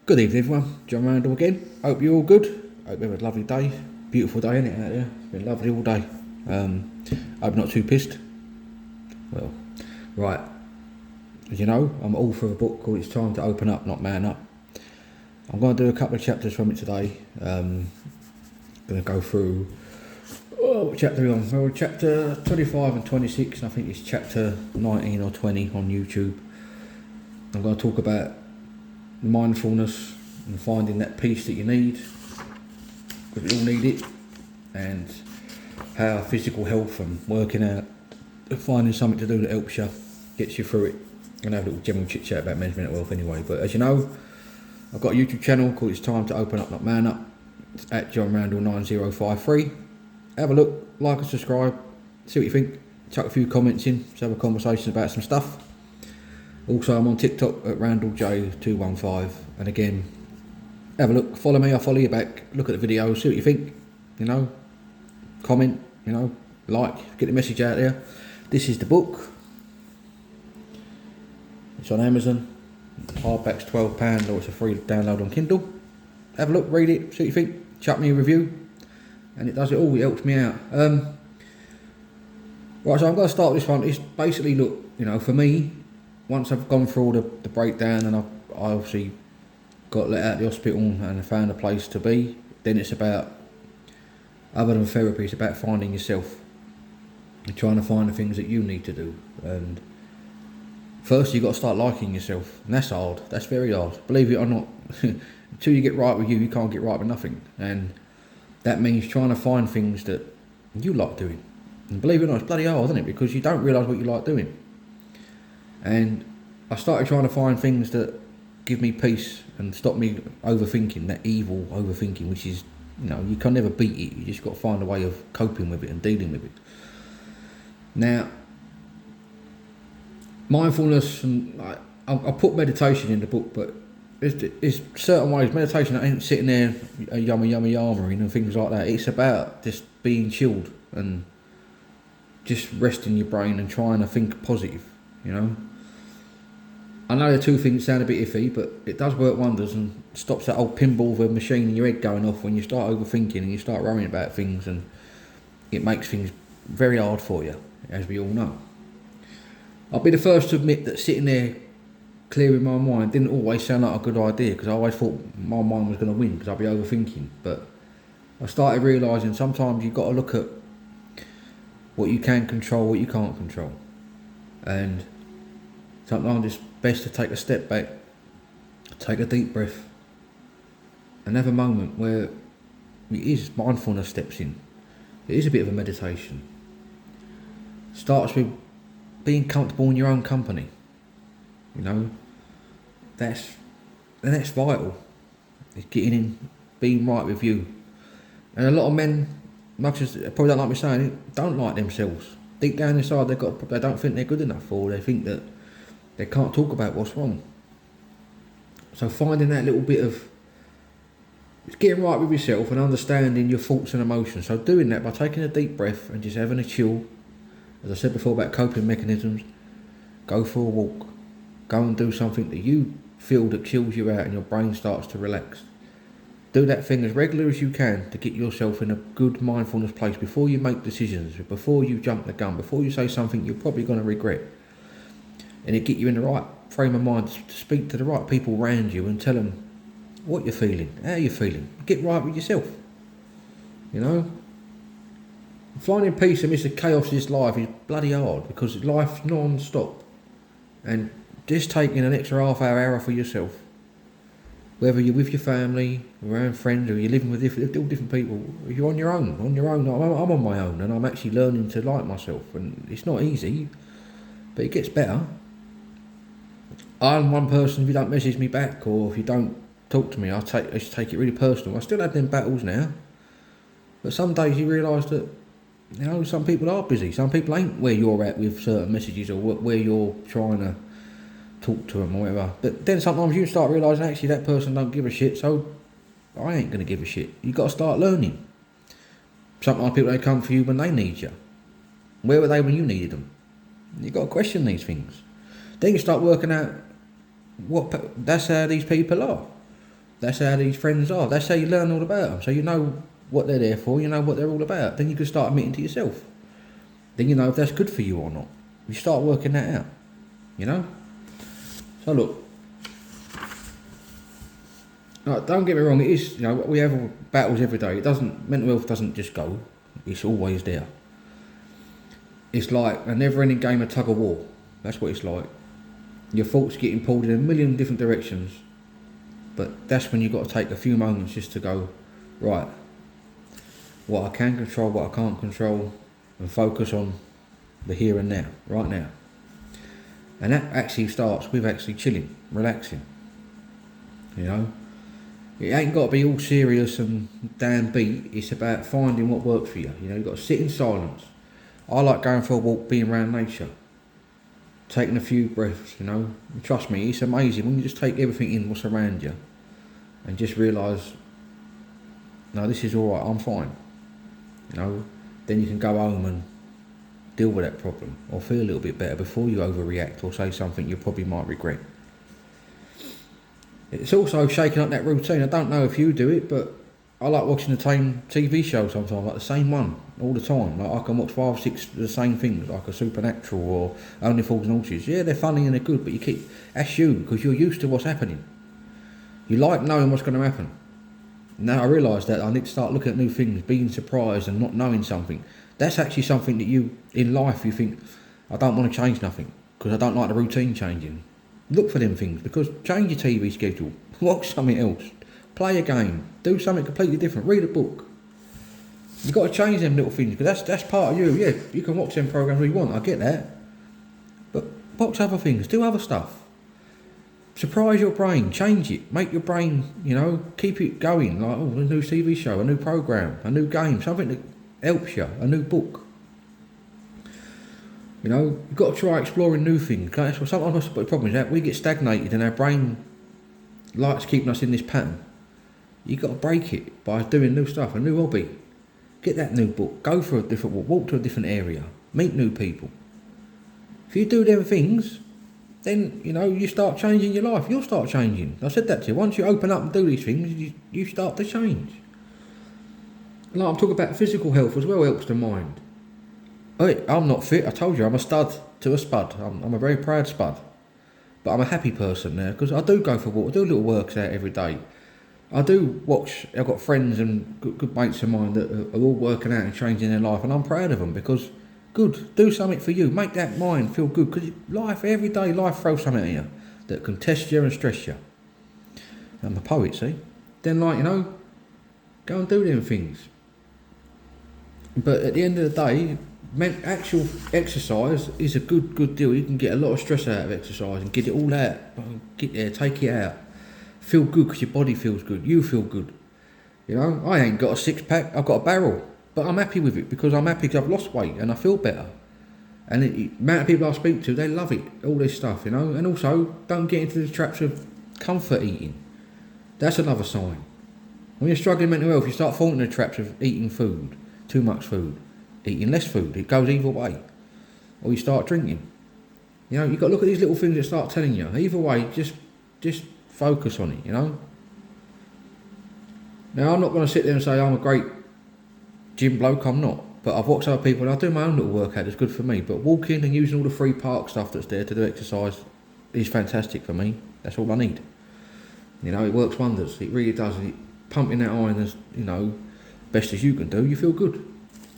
Good evening everyone, John Randall again. Hope you're all good. Hope you have a lovely day. Beautiful day, isn't it, out there? It's been lovely all day. Hope not too pissed. Well, right. As you know, I'm all for a book called It's Time to Open Up, Not Man Up. I'm going to do a couple of chapters from it today. Going to go through, what chapter are we on? Well, chapter 25 and 26, and I think it's chapter 19 or 20 on YouTube. I'm going to talk about mindfulness and finding that peace that you need, because we all need it, and how physical health and working out and finding something to do that helps you, gets you through it. I'm going to have a little general chit chat about mental health anyway, but as you know, I've got a YouTube channel called It's Time to Open Up, Not Man Up. It's at John Randall 9053. Have a look, like and subscribe, see what you think, chuck a few comments in, let's have a conversation about some stuff. Also, I'm on TikTok at RandallJ215, and again, have a look, follow me, I'll follow you back, look at the videos, see what you think, comment, like, get the message out there. This is the book. It's on Amazon, hardback's £12, or it's a free download on Kindle. Have a look, read it, see what you think, chuck me a review, and it does it all, it helps me out. Right, so I'm going to start this one. It's basically, look, for me, once I've gone through all the breakdown and I obviously got let out of the hospital and found a place to be, then it's about, other than therapy, it's about finding yourself and trying to find the things that you need to do. And first you've got to start liking yourself, and that's hard, that's very hard, believe it or not. Until you get right with you can't get right with nothing, and that means trying to find things that you like doing. And believe it or not, it's bloody hard, isn't it, because you don't realise what you like doing. And I started trying to find things that give me peace and stop me overthinking, that evil overthinking, which is, you can never beat it. You just got to find a way of coping with it and dealing with it. Now, mindfulness, and I put meditation in the book, but there's certain ways. Meditation ain't sitting there yammering and things like that. It's about just being chilled and just resting your brain and trying to think positive, I know the two things sound a bit iffy, but it does work wonders and stops that old pinball of a machine in your head going off when you start overthinking and you start worrying about things, and it makes things very hard for you, as we all know. I'll be the first to admit that sitting there clearing my mind didn't always sound like a good idea, because I always thought my mind was going to win because I'd be overthinking. But I started realising sometimes you've got to look at what you can control, what you can't control, and sometimes it's best to take a step back, take a deep breath, and have a moment where it is mindfulness steps in. It is a bit of a meditation. Starts with being comfortable in your own company. That's vital. It's getting in, being right with you. And a lot of men, much as they probably don't like me saying it, don't like themselves. Deep down inside, they don't think they're good enough, or they think that they can't talk about what's wrong. So finding that little bit of getting right with yourself and understanding your thoughts and emotions. So doing that by taking a deep breath and just having a chill. As I said before about coping mechanisms, go for a walk. Go and do something that you feel that chills you out and your brain starts to relax. Do that thing as regular as you can to get yourself in a good mindfulness place before you make decisions, before you jump the gun, before you say something you're probably going to regret. And it get you in the right frame of mind to speak to the right people around you and tell them what you're feeling, how you're feeling. Get right with yourself. Finding peace amidst the chaos of this life is bloody hard, because life's non-stop. And just taking an extra hour for yourself, whether you're with your family, around friends, or you're living with different people, you're on your own. I'm on my own, and I'm actually learning to like myself, and it's not easy, but it gets better. I'm one person, if you don't message me back or if you don't talk to me, I just take it really personal. I still have them battles now, but some days you realise that some people are busy, some people ain't where you're at with certain messages or where you're trying to talk to them or whatever. But then sometimes you start realising actually that person don't give a shit, so I ain't going to give a shit. You've got to start learning. Sometimes people, they come for you when they need you. Where were they when you needed them? You've got to question these things. Then you start working out that's how these people are. That's how these friends are. That's how you learn all about them. So you know what they're there for, you know what they're all about. Then you can start admitting to yourself. Then you know if that's good for you or not. You start working that out, you know? So look, don't get me wrong, it is, you know, we have battles every day. Mental health doesn't just go, it's always there. It's like a never-ending game of tug of war. That's what it's like. Your thoughts getting pulled in a million different directions, but that's when you've got to take a few moments just to go, right, what I can control, what I can't control, and focus on the here and now, right now. And that actually starts with actually chilling, relaxing, you know. It ain't got to be all serious and downbeat. It's about finding what works for you. You know, you've got to sit in silence. I like going for a walk, being around nature, taking a few breaths, you know. And trust me, it's amazing when you just take everything in what's around you and just realise, no, this is alright, I'm fine. You know, then you can go home and deal with that problem or feel a little bit better before you overreact or say something you probably might regret. It's also shaking up that routine. I don't know if you do it, but I like watching the same TV show sometimes, like the same one all the time. Like I can watch 5, 6 of the same things, like a Supernatural or Only Fools and Horses. Yeah, they're funny and they're good, but that's you, because you're used to what's happening. You like knowing what's going to happen. Now I realise that I need to start looking at new things, being surprised and not knowing something. That's actually something that you, in life, you think, I don't want to change nothing, because I don't like the routine changing. Look for them things, because change your TV schedule, watch something else, play a game, do something completely different, read a book. You've got to change them little things, because that's part of you. Yeah, you can watch them programmes you want, I get that. But watch other things, do other stuff. Surprise your brain, change it, make your brain, you know, keep it going. Like, oh, a new TV show, a new programme, a new game, something that helps you, a new book. You know, you've got to try exploring new things. Sometimes the problem is that we get stagnated and our brain likes keeping us in this pattern. You've got to break it by doing new stuff, a new hobby. Get that new book, go for a different walk to a different area, meet new people. If you do them things, then, you know, you start changing your life. You'll start changing. I said that to you. Once you open up and do these things, you start to change. Like I'm talking about physical health as well, helps the mind. I'm not fit, I told you, I'm a stud to a spud. I'm a very proud spud. But I'm a happy person now, because I do go for a walk, I do little works out every day. I do watch, I've got friends and good mates of mine that are all working out and changing their life, and I'm proud of them, because good, do something for you, make that mind feel good, because life, every day, life throws something at you that can test you and stress you. I'm a poet, see? Then, like, you know, go and do them things. But at the end of the day, actual exercise is a good deal. You can get a lot of stress out of exercise and get it all out. Get there, take it out. Feel good because your body feels good. You feel good. You know, I ain't got a 6-pack, I've got a barrel. But I'm happy with it, because I'm happy because I've lost weight and I feel better. And the amount of people I speak to, they love it, all this stuff, you know. And also, don't get into the traps of comfort eating. That's another sign. When you're struggling with mental health, you start falling into the traps of eating food, too much food, eating less food. It goes either way. Or you start drinking. You know, you've got to look at these little things that start telling you. Either way, just focus on it, you know. Now, I'm not going to sit there and say I'm a great gym bloke, I'm not. But I've watched other people and I do my own little workout that's good for me. But walking and using all the free park stuff that's there to do exercise is fantastic for me. That's all I need. You know, it works wonders. It really does. Pumping that iron as, you know, best as you can do, you feel good.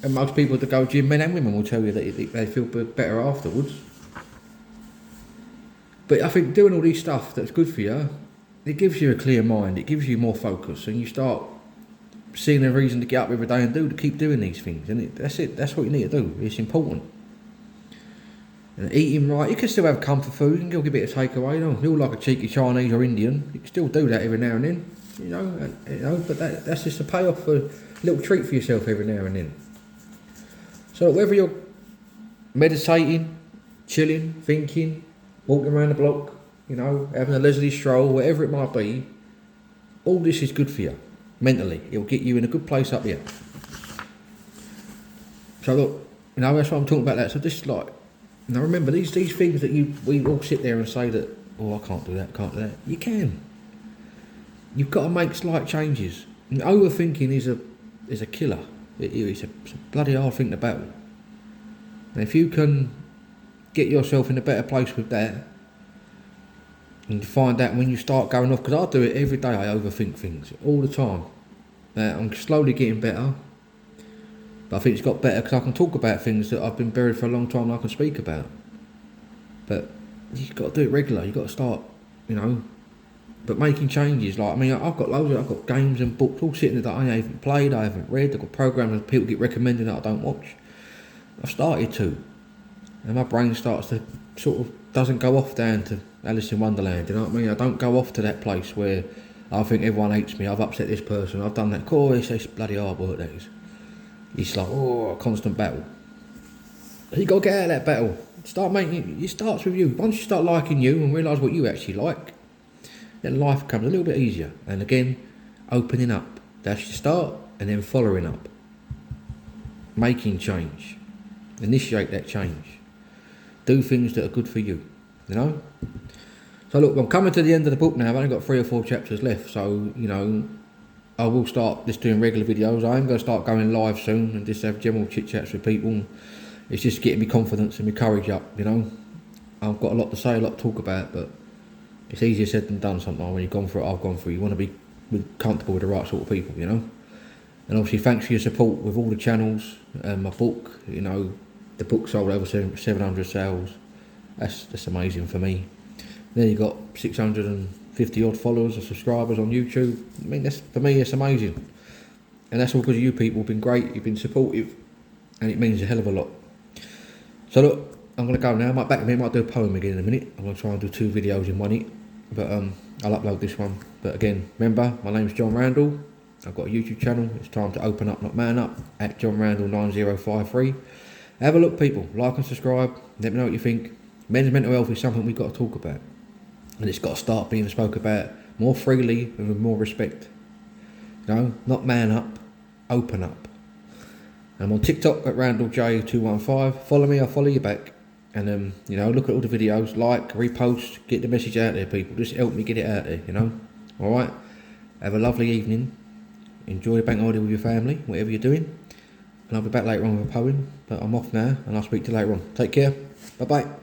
And most people that go gym, men and women, will tell you that they feel better afterwards. But I think doing all these stuff that's good for you, it gives you a clear mind, it gives you more focus, and you start seeing a reason to get up every day and to keep doing these things. And that's it, that's what you need to do. It's important. And eating right, you can still have comfort food, you can give a bit of takeaway, you know, you like a cheeky Chinese or Indian, you can still do that every now and then, you know, but that's just a payoff for a little treat for yourself every now and then. So whether you're meditating, chilling, thinking, walking around the block, you know, having a leisurely stroll, whatever it might be, all this is good for you, mentally. It'll get you in a good place up here. So look, you know, that's what I'm talking about that. So just like, now remember, these things that we all sit there and say that, oh, I can't do that, can't do that. You can. You've got to make slight changes. And overthinking is a killer. It's a bloody hard thing to battle. And if you can get yourself in a better place with that, and find out when you start going off, because I do it every day, I overthink things all the time. I'm slowly getting better, but I think it's got better because I can talk about things that I've been buried for a long time and I can speak about. But you've got to do it regular, you've got to start, but making changes. Like, I mean, I've got loads I've got games and books all sitting there that I haven't played, I haven't read, I've got programs that people get recommended that I don't watch. I've started to, and my brain starts to sort of doesn't go off down to Alice in Wonderland, you know what I mean? I don't go off to that place where I think everyone hates me, I've upset this person, I've done that. It's bloody hard work, that is. It's like, a constant battle. You got to get out of that battle. It starts with you. Once you start liking you and realise what you actually like, then life becomes a little bit easier. And again, opening up. That's your start, and then following up. Making change. Initiate that change. Do things that are good for you, So look, I'm coming to the end of the book now. I've only got 3 or 4 chapters left, so I will start just doing regular videos. I am going to start going live soon and just have general chit chats with people. It's just getting me confidence and me courage up, I've got a lot to say, a lot to talk about, but it's easier said than done sometimes when you've gone through what I've gone through. You want to be comfortable with the right sort of people, And obviously thanks for your support with all the channels and my book, the book sold over 700 sales. That's amazing for me. Then you got 650 odd followers or subscribers on YouTube. I mean, for me, it's amazing. And that's all because you people have been great, you've been supportive, and it means a hell of a lot. So look, I'm going to go now. I might do a poem again in a minute. I'm going to try and do 2 videos in one hit, but I'll upload this one. But again, remember, my name's John Randall. I've got a YouTube channel. It's time to open up, not man up, at John Randall 9053. Have a look, people. Like and subscribe. Let me know what you think. Men's mental health is something we've got to talk about. And it's got to start being spoke about more freely and with more respect. Not man up, open up. I'm on TikTok at RandallJ215. Follow me, I'll follow you back. And look at all the videos, like, repost, get the message out there, people. Just help me get it out there, Alright? Have a lovely evening. Enjoy the bank holiday with your family, whatever you're doing. And I'll be back later on with a poem. But I'm off now, and I'll speak to you later on. Take care. Bye-bye.